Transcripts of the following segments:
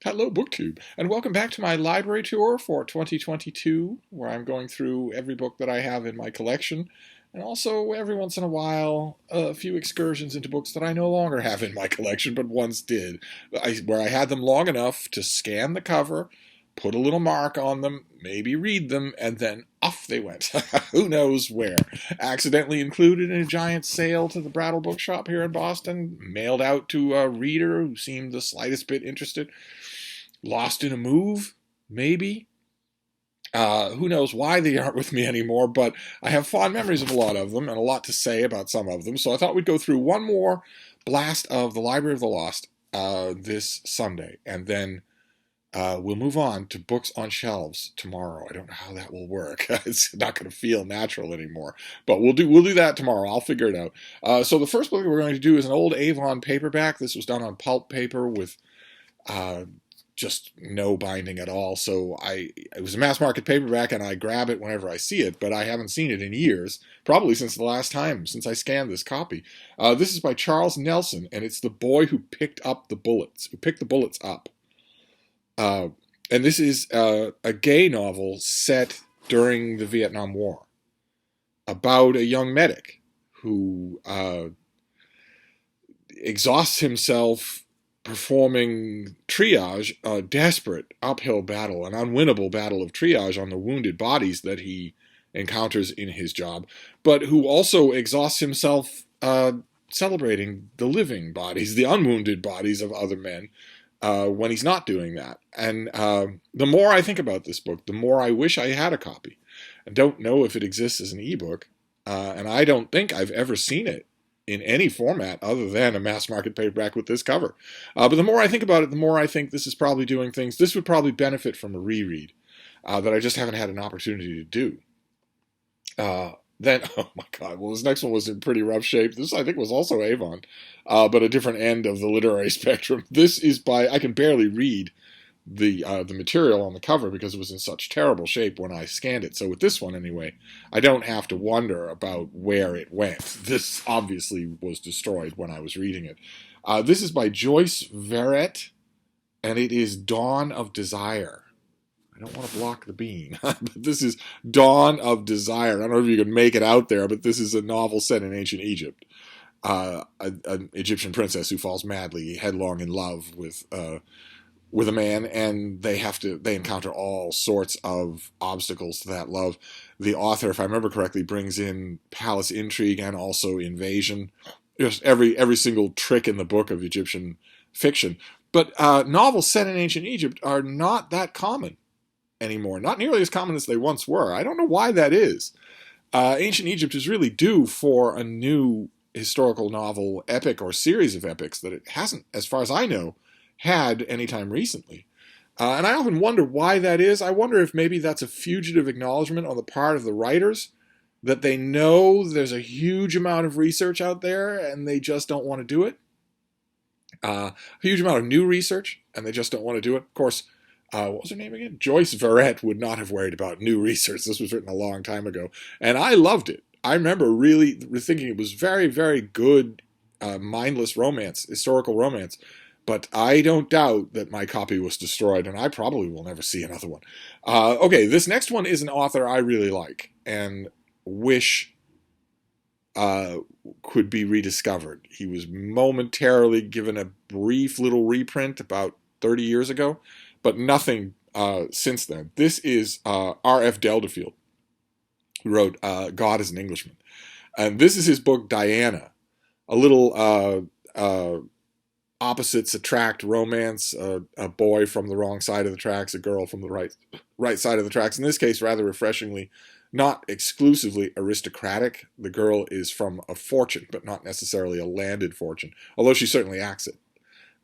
Hello, BookTube, and welcome back to my library tour for 2022, where I'm going through every book that I have in my collection, and also every once in a while, a few excursions into books that I no longer have in my collection, but once did, where I had them long enough to scan the cover, put a little mark on them, maybe read them, and then off they went. Who knows where. Accidentally included in a giant sale to the Brattle Bookshop here in Boston, mailed out to a reader who seemed the slightest bit interested. Lost in a move, maybe. Who knows why they aren't with me anymore, but I have fond memories of a lot of them and a lot to say about some of them. So I thought we'd go through one more blast of the Library of the Lost this Sunday, and then we'll move on to books on shelves tomorrow. I don't know how that will work. It's not going to feel natural anymore, but we'll do that tomorrow. I'll figure it out. So the first book we're going to do is an old Avon paperback. This was done on pulp paper with just no binding at all. So it was a mass market paperback, and I grab it whenever I see it, but I haven't seen it in years, probably since the last time, since I scanned this copy. This is by Charles Nelson, and it's The Boy Who Picked Up the Bullets, who picked the bullets up. And this is a gay novel set during the Vietnam War about a young medic who exhausts himself performing triage, a desperate uphill battle, an unwinnable battle of triage on the wounded bodies that he encounters in his job, but who also exhausts himself celebrating the living bodies, the unwounded bodies of other men when he's not doing that. And the more I think about this book, the more I wish I had a copy. I don't know if it exists as an ebook, and I don't think I've ever seen it in any format other than a mass market paperback with this cover. But the more I think about it, the more I think this is probably doing things. This would probably benefit from a reread that I just haven't had an opportunity to do. Then, oh my God, well, this next one was in pretty rough shape. This, I think, was also Avon, but a different end of the literary spectrum. This is by, I can barely read the material on the cover because it was in such terrible shape when I scanned it. So with this one, anyway, I don't have to wonder about where it went. This obviously was destroyed when I was reading it. This is by Joyce Verrett, and it is Dawn of Desire. I don't want to block the bean, but this is Dawn of Desire. I don't know if you can make it out there, but this is a novel set in ancient Egypt. An Egyptian princess who falls madly headlong in love with a man, and they encounter all sorts of obstacles to that love. The author, if I remember correctly, brings in palace intrigue and also invasion. Just every single trick in the book of Egyptian fiction. But novels set in ancient Egypt are not that common anymore. Not nearly as common as they once were. I don't know why that is. Ancient Egypt is really due for a new historical novel epic or series of epics that it hasn't, as far as I know, had anytime recently. And I often wonder why that is. I wonder if maybe that's a fugitive acknowledgement on the part of the writers, that they know there's a huge amount of research out there and they just don't want to do it. A huge amount of new research and they just don't want to do it. Of course, what was her name again? Joyce Verrett would not have worried about new research. This was written a long time ago. And I loved it. I remember really thinking it was very, very good, mindless romance, historical romance. But I don't doubt that my copy was destroyed, and I probably will never see another one. Okay, this next one is an author I really like and wish could be rediscovered. He was momentarily given a brief little reprint about 30 years ago, but nothing since then. This is R.F. Delderfield, who wrote God is an Englishman. And this is his book, Diana, a little opposites attract romance, a boy from the wrong side of the tracks, a girl from the right side of the tracks. In this case, rather refreshingly, not exclusively aristocratic. The girl is from a fortune, but not necessarily a landed fortune, although she certainly acts it.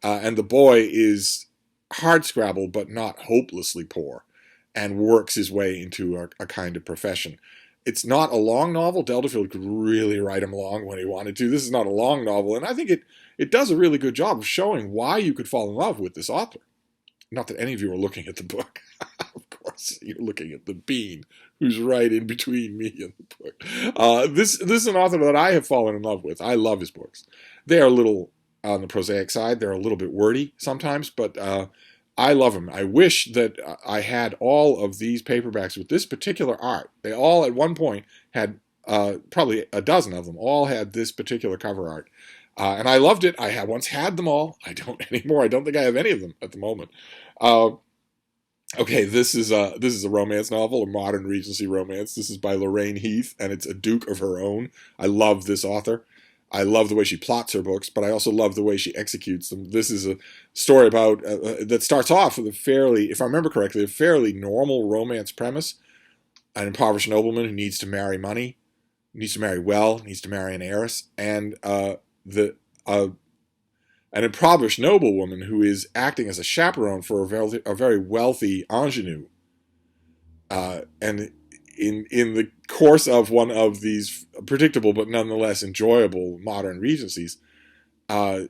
And the boy is hardscrabble, but not hopelessly poor, and works his way into a kind of profession. It's not a long novel. Delderfield could really write him long when he wanted to. This is not a long novel, and I think it does a really good job of showing why you could fall in love with this author. Not that any of you are looking at the book. Of course, you're looking at the bean, who's right in between me and the book. This is an author that I have fallen in love with. I love his books. They are a little on the prosaic side. They're a little bit wordy sometimes, but I love them. I wish that I had all of these paperbacks with this particular art. They all at one point had, probably a dozen of them, all had this particular cover art. And I loved it. I had once had them all. I don't anymore. I don't think I have any of them at the moment. Uh, okay, this is a romance novel, a modern Regency romance. This is by Lorraine Heath, and it's A Duke of Her Own. I love this author. I love the way she plots her books, but I also love the way she executes them. This is a story about that starts off with a fairly, if I remember correctly, a fairly normal romance premise. An impoverished nobleman who needs to marry money, needs to marry well, needs to marry an heiress, and the an impoverished noblewoman who is acting as a chaperone for a very wealthy ingenue. And in the course of one of these predictable but nonetheless enjoyable modern regencies,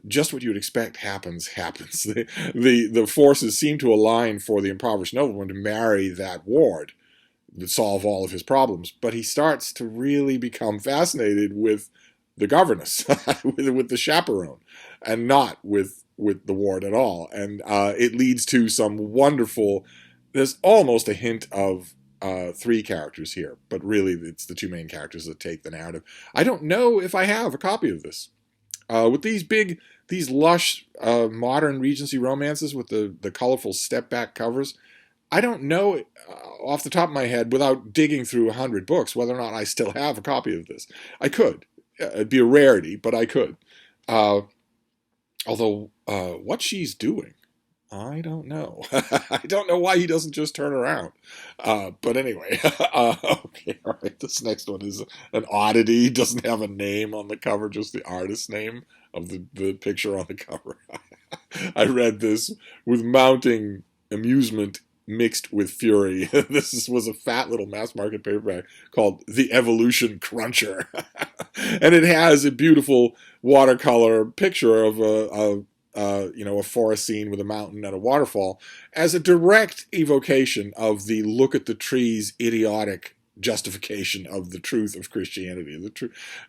just what you would expect happens. The forces seem to align for the impoverished nobleman to marry that ward, to solve all of his problems. But he starts to really become fascinated with the governess, with the chaperone, and not with the ward at all. And it leads to some wonderful. There's almost a hint of three characters here, but really it's the two main characters that take the narrative. I don't know if I have a copy of this. With these lush modern Regency romances with the colorful step-back covers, I don't know off the top of my head, without digging through 100 books, whether or not I still have a copy of this. I could. It'd be a rarity, but I could. Although, what she's doing, I don't know. I don't know why he doesn't just turn around. But anyway, okay, all right. This next one is an oddity. Doesn't have a name on the cover, just the artist's name of the picture on the cover. I read this with mounting amusement mixed with fury. This was a fat little mass market paperback called The Evolution Cruncher. And it has a beautiful watercolor picture of a forest scene with a mountain and a waterfall as a direct evocation of the look at the trees idiotic justification of the truth of Christianity.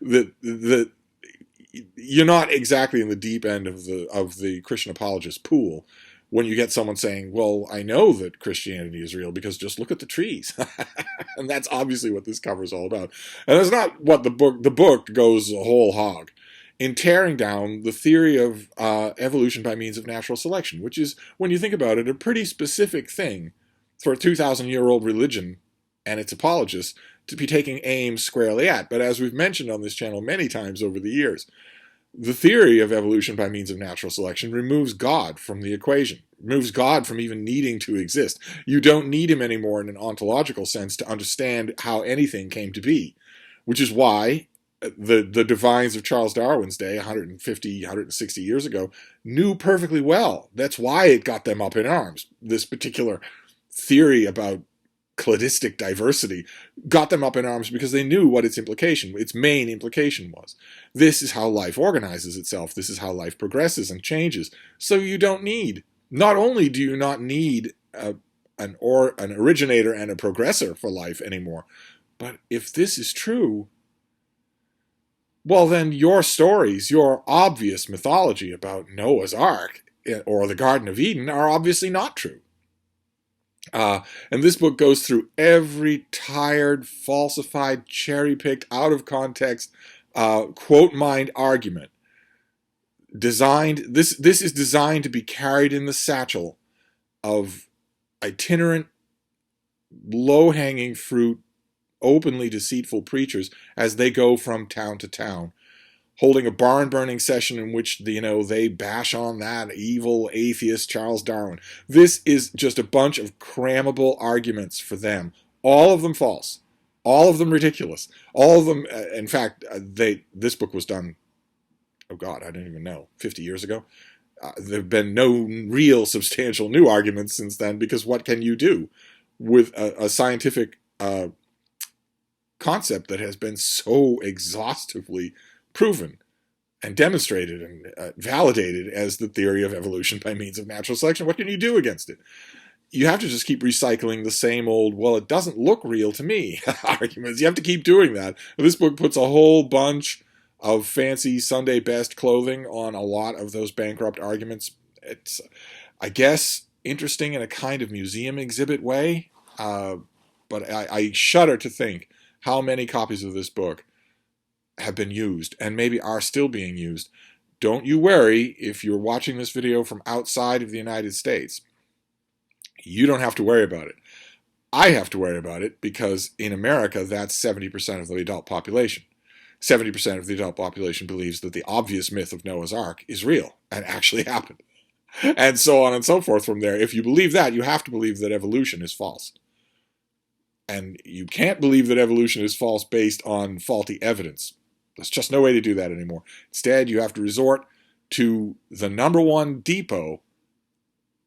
The you're not exactly in the deep end of the Christian apologist pool when you get someone saying, well, I know that Christianity is real because just look at the trees. And that's obviously what this cover is all about. And that's not what the book goes a whole hog in tearing down the theory of evolution by means of natural selection, which is, when you think about it, a pretty specific thing for a 2,000-year-old religion and its apologists to be taking aim squarely at. But as we've mentioned on this channel many times over the years, the theory of evolution by means of natural selection removes God from the equation, removes God from even needing to exist. You don't need him anymore in an ontological sense to understand how anything came to be, which is why the divines of Charles Darwin's day, 150, 160 years ago, knew perfectly well. That's why it got them up in arms. This particular theory about cladistic diversity got them up in arms because they knew what its main implication was. This is how life organizes itself. This is how life progresses and changes. So you don't need, not only do you not need an originator and a progressor for life anymore, but if this is true, well then your stories, your obvious mythology about Noah's Ark or the Garden of Eden are obviously not true. And this book goes through every tired, falsified, cherry-picked, out-of-context, quote-mined argument. This is designed to be carried in the satchel of itinerant, low-hanging fruit, openly deceitful preachers as they go from town to town, holding a barn-burning session in which, they bash on that evil atheist Charles Darwin. This is just a bunch of crammable arguments for them. All of them false. All of them ridiculous. All of them, in fact, this book was done, oh God, I don't even know, 50 years ago. There have been no real substantial new arguments since then, because what can you do with a scientific concept that has been so exhaustively proven and demonstrated and validated as the theory of evolution by means of natural selection? What can you do against it? You have to just keep recycling the same old, well, it doesn't look real to me arguments. You have to keep doing that. This book puts a whole bunch of fancy Sunday best clothing on a lot of those bankrupt arguments. I guess interesting in a kind of museum exhibit way, but I shudder to think how many copies of this book have been used and maybe are still being used. Don't you worry if you're watching this video from outside of the United States. You don't have to worry about it. I have to worry about it because in America, that's 70% of the adult population. 70% of the adult population believes that the obvious myth of Noah's Ark is real and actually happened. And so on and so forth from there. If you believe that, you have to believe that evolution is false. And you can't believe that evolution is false based on faulty evidence. There's just no way to do that anymore. Instead, you have to resort to the number one depot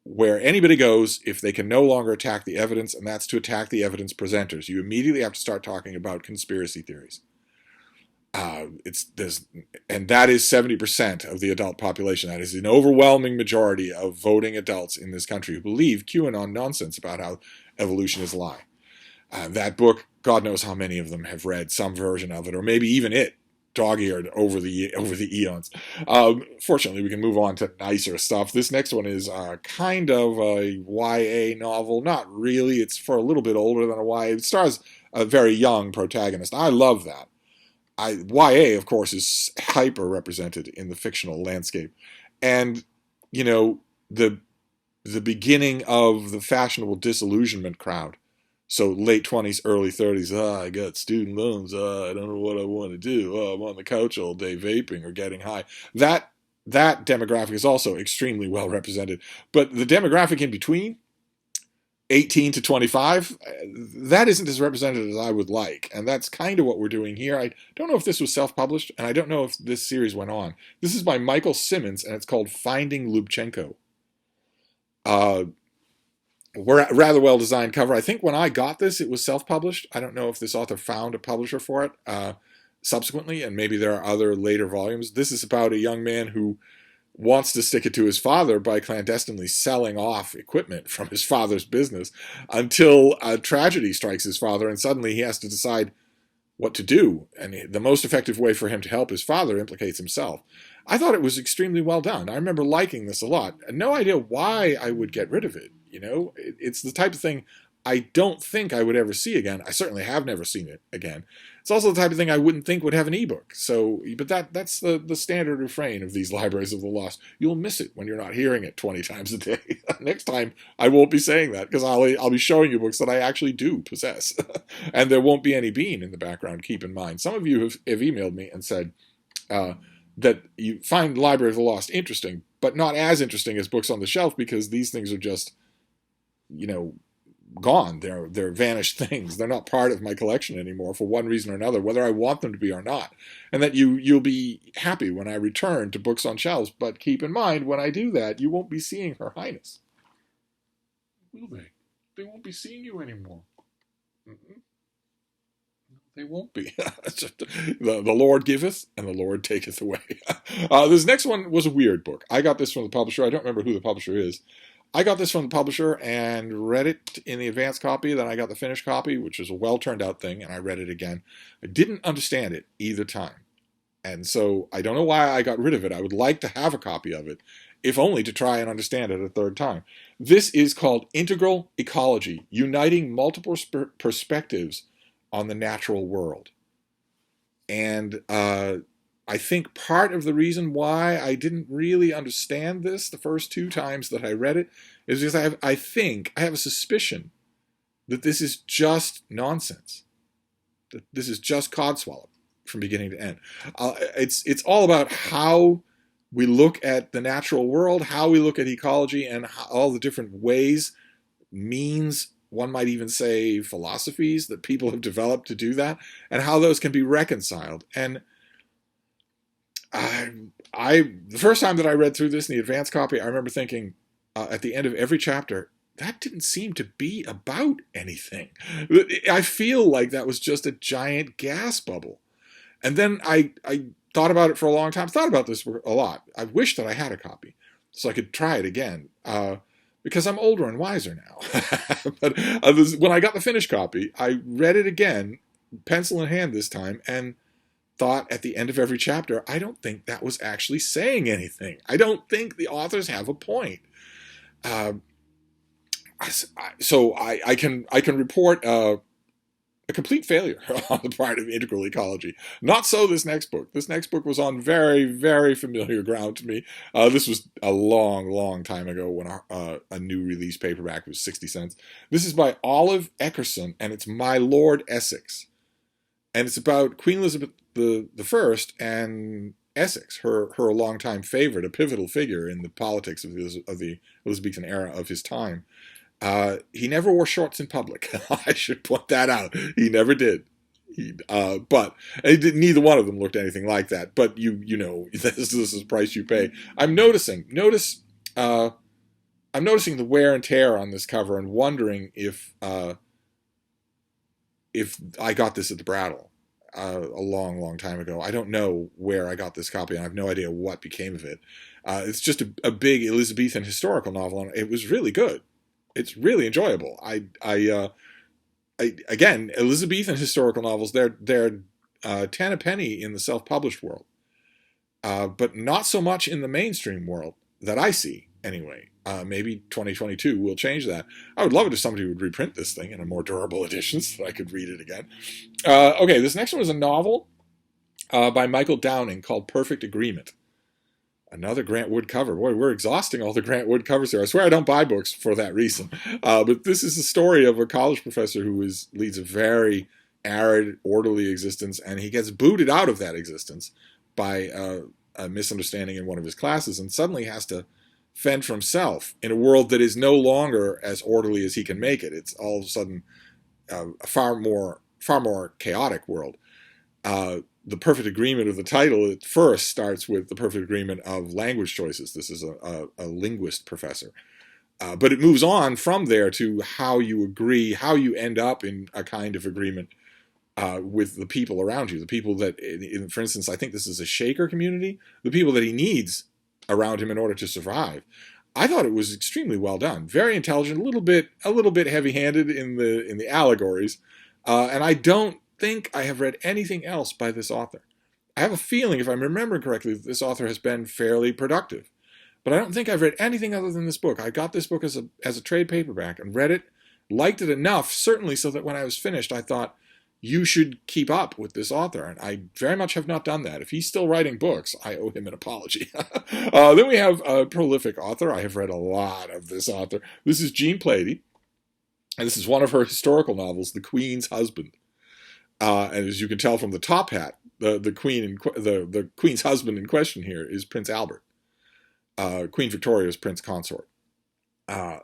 where anybody goes if they can no longer attack the evidence, and that's to attack the evidence presenters. You immediately have to start talking about conspiracy theories. And that is 70% of the adult population. That is an overwhelming majority of voting adults in this country who believe QAnon nonsense about how evolution is a lie. That book, God knows how many of them have read some version of it, or maybe even it, dog-eared over the eons. Fortunately, we can move on to nicer stuff. This next one is kind of a YA novel. Not really. It's for a little bit older than a YA. It stars a very young protagonist. I love that. YA, of course, is hyper-represented in the fictional landscape. And, you know, the beginning of the fashionable disillusionment crowd. So late 20s, early 30s, I got student loans, I don't know what I want to do, I'm on the couch all day vaping or getting high. That demographic is also extremely well represented. But the demographic in between, 18 to 25, that isn't as represented as I would like. And that's kind of what we're doing here. I don't know if this was self-published, and I don't know if this series went on. This is by Michael Simmons, and it's called Finding Lubchenko. Rather well-designed cover. I think when I got this, it was self-published. I don't know if this author found a publisher for it subsequently, and maybe there are other later volumes. This is about a young man who wants to stick it to his father by clandestinely selling off equipment from his father's business until a tragedy strikes his father, and suddenly he has to decide what to do. And the most effective way for him to help his father implicates himself. I thought it was extremely well done. I remember liking this a lot. No idea why I would get rid of it. You know, it's the type of thing I don't think I would ever see again. I certainly have never seen it again. It's also the type of thing I wouldn't think would have an ebook. So, but that's the standard refrain of these libraries of the lost. You'll miss it when you're not hearing it 20 times a day. Next time, I won't be saying that because I'll be showing you books that I actually do possess. And there won't be any bean in the background, keep in mind. Some of you have emailed me and said that you find Library of the Lost interesting, but not as interesting as books on the shelf because these things are just, you know, gone. They're vanished things. They're not part of my collection anymore for one reason or another, whether I want them to be or not. And that you'll be happy when I return to books on shelves. But keep in mind, when I do that, you won't be seeing Her Highness. Will they? They won't be seeing you anymore. Mm-mm. They won't be. The Lord giveth and the Lord taketh away. This next one was a weird book. I got this from the publisher. I don't remember who the publisher is. I got this from the publisher and read it in the advanced copy. Then I got the finished copy, which was a well-turned-out thing, and I read it again. I didn't understand it either time. And so I don't know why I got rid of it. I would like to have a copy of it, if only to try and understand it a third time. This is called Integral Ecology, Uniting Multiple Perspectives on the Natural World. And I think part of the reason why I didn't really understand this the first two times that I read it is because I have a suspicion that this is just nonsense. That this is just codswallop from beginning to end. It's all about how we look at the natural world, how we look at ecology, and how, all the different ways, means, one might even say philosophies that people have developed to do that, and how those can be reconciled. And the first time that I read through this in the advanced copy, I remember thinking at the end of every chapter, that didn't seem to be about anything. I feel like that was just a giant gas bubble. And then I thought about it for a long time, thought about this a lot. I wish that I had a copy so I could try it again because I'm older and wiser now. But when I got the finished copy, I read it again, pencil in hand this time, and thought at the end of every chapter, I don't think that was actually saying anything. I don't think the authors have a point. So I can report a complete failure on the part of integral ecology. Not so this next book. This next book was on very, very familiar ground to me. This was a long, long time ago when a new release paperback was 60 cents. This is by Olive Eckerson, and it's My Lord Essex. And it's about Queen Elizabeth the First and Essex, her longtime favorite, a pivotal figure in the politics of the Elizabethan era of his time. He never wore shorts in public. I should point that out. He never did. But neither one of them looked anything like that. But you know, this is the price you pay. I'm noticing the wear and tear on this cover, and wondering if I got this at the Brattle a long, long time ago. I don't know where I got this copy, and I have no idea what became of it. It's just a big Elizabethan historical novel, and it was really good. It's really enjoyable. Again, Elizabethan historical novels, they're 10 a penny in the self-published world, but not so much in the mainstream world that I see, anyway. Maybe 2022 will change that. I would love it if somebody would reprint this thing in a more durable edition so that I could read it again. Okay, this next one is a novel by Michael Downing called Perfect Agreement. Another Grant Wood cover. Boy, we're exhausting all the Grant Wood covers here. I swear I don't buy books for that reason. But this is the story of a college professor who leads a very arid, orderly existence, and he gets booted out of that existence by a misunderstanding in one of his classes, and suddenly has to fend for himself in a world that is no longer as orderly as he can make it. It's all of a sudden a far more chaotic world. The perfect agreement of the title at first starts with the perfect agreement of language choices. This is a linguist professor. But it moves on from there to how you agree, how you end up in a kind of agreement with the people around you. The people that, for instance, I think this is a Shaker community, the people that he needs around him in order to survive. I thought it was extremely well done. Very intelligent, a little bit heavy-handed in the allegories. And I don't think I have read anything else by this author. I have a feeling, if I'm remembering correctly, that this author has been fairly productive. But I don't think I've read anything other than this book. I got this book as a trade paperback and read it, liked it enough, certainly so that when I was finished, I thought, you should keep up with this author. And I very much have not done that. If he's still writing books, I owe him an apology. Then we have a prolific author. I have read a lot of this author. This is Jean Plady, and this is one of her historical novels, The Queen's Husband. And as you can tell from the top hat, the Queen's husband in question here is Prince Albert, Queen Victoria's Prince Consort,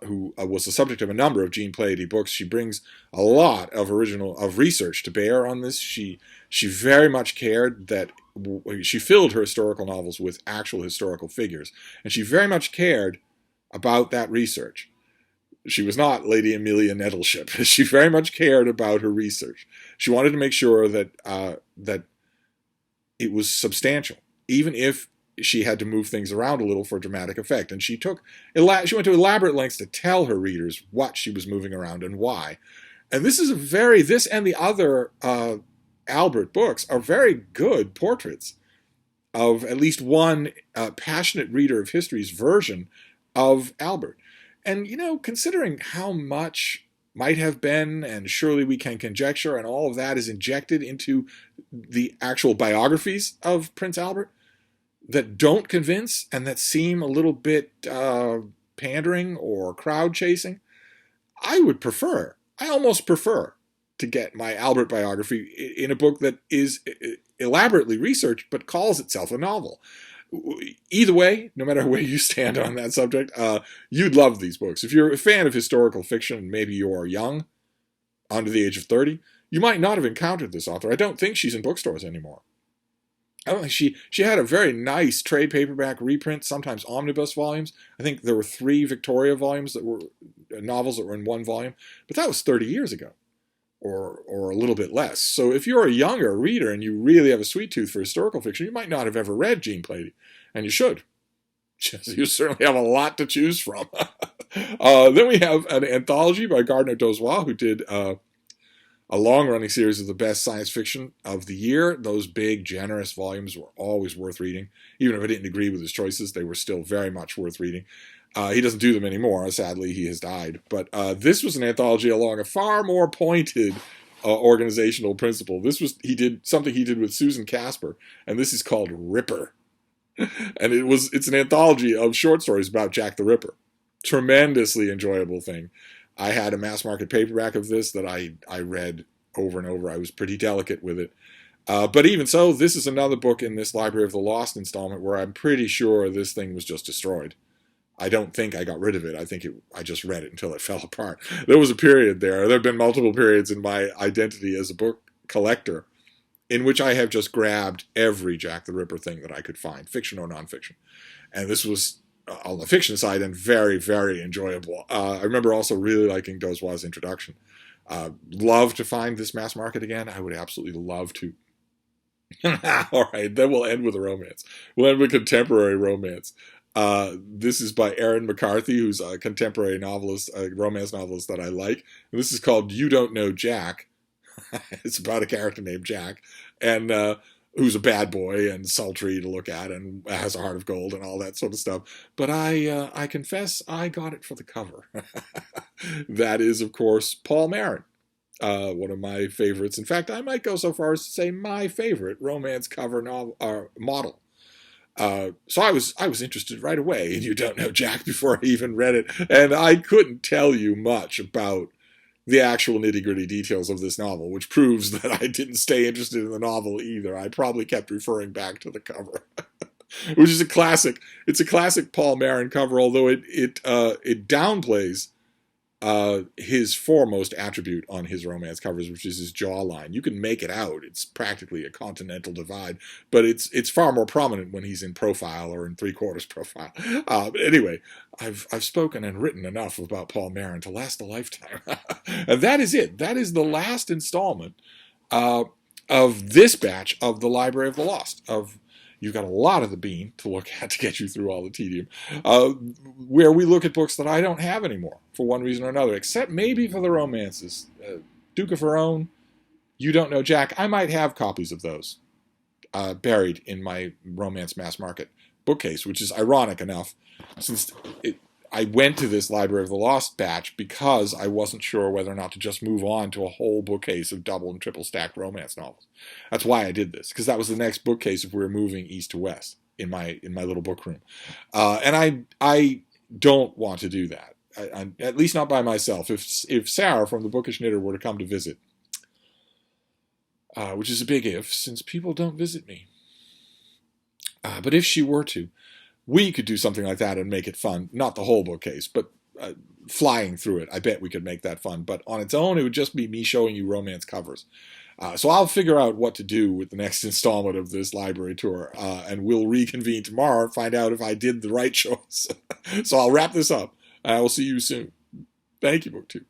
who was the subject of a number of Jean Plady books. She brings a lot of research to bear on this. She very much cared that she filled her historical novels with actual historical figures, and she very much cared about that research. She was not Lady Amelia Nettleship. She very much cared about her research. She wanted to make sure that that it was substantial, even if she had to move things around a little for dramatic effect. And she went to elaborate lengths to tell her readers what she was moving around and why. And this and the other Albert books are very good portraits of at least one passionate reader of history's version of Albert. And, considering how much might have been, and surely we can conjecture, and all of that is injected into the actual biographies of Prince Albert that don't convince and that seem a little bit pandering or crowd chasing, I almost prefer to get my Albert biography in a book that is elaborately researched but calls itself a novel. Either way, no matter where you stand on that subject, you'd love these books. If you're a fan of historical fiction, and maybe you are young, under the age of 30, you might not have encountered this author. I don't think she's in bookstores anymore. I don't think she had a very nice trade paperback reprint, sometimes omnibus volumes. I think there were 3 Victoria volumes that were novels that were in one volume, but that was 30 years ago. Or a little bit less. So if you're a younger reader and you really have a sweet tooth for historical fiction, you might not have ever read Jean Plady, and you should. You certainly have a lot to choose from. Then we have an anthology by Gardner Dozois, who did a long-running series of the best science fiction of the year. Those big, generous volumes were always worth reading. Even if I didn't agree with his choices, they were still very much worth reading. He doesn't do them anymore. Sadly, he has died. But this was an anthology along a far more pointed organizational principle. He did something he did with Susan Casper, and this is called Ripper. And it's an anthology of short stories about Jack the Ripper. Tremendously enjoyable thing. I had a mass market paperback of this that I read over and over. I was pretty delicate with it. But even so, this is another book in this Library of the Lost installment where I'm pretty sure this thing was just destroyed. I don't think I got rid of it. I just read it until it fell apart. There was a period there. There have been multiple periods in my identity as a book collector in which I have just grabbed every Jack the Ripper thing that I could find, fiction or nonfiction. And this was on the fiction side and very, very enjoyable. I remember also really liking Dozois' introduction. Love to find this mass market again. I would absolutely love to. All right, then we'll end with a romance. We'll end with contemporary romance. This is by Erin McCarthy, who's a contemporary novelist, a romance novelist that I like. And this is called You Don't Know Jack. It's about a character named Jack, and who's a bad boy and sultry to look at and has a heart of gold and all that sort of stuff. But I confess I got it for the cover. That is, of course, Paul Marin, one of my favorites. In fact, I might go so far as to say my favorite romance cover model. So I was interested right away in You Don't Know Jack before I even read it, and I couldn't tell you much about the actual nitty-gritty details of this novel, which proves that I didn't stay interested in the novel either. I probably kept referring back to the cover, which is a classic. It's a classic Paul Marin cover, although it downplays his foremost attribute on his romance covers, which is his jawline. You can make it out. It's practically a continental divide, but it's far more prominent when he's in profile or in three-quarters profile. But anyway, I've spoken and written enough about Paul Marin to last a lifetime. And that is it. That is the last installment of this batch of the Library of the Lost. You've got a lot of the bean to look at to get you through all the tedium, where we look at books that I don't have anymore for one reason or another, except maybe for the romances. Duke of Verone, You Don't Know Jack. I might have copies of those buried in my romance mass market bookcase, which is ironic enough, since I went to this Library of the Lost batch because I wasn't sure whether or not to just move on to a whole bookcase of double and triple stacked romance novels. That's why I did this, because that was the next bookcase if we were moving east to west in my little book room. And I don't want to do that, at least not by myself. If Sarah from the Bookish Knitter were to come to visit, which is a big if, since people don't visit me. But if she were to, we could do something like that and make it fun. Not the whole bookcase, but flying through it. I bet we could make that fun. But on its own, it would just be me showing you romance covers. So I'll figure out what to do with the next installment of this library tour. And we'll reconvene tomorrow and find out if I did the right choice. So I'll wrap this up. I will see you soon. Thank you, BookTube.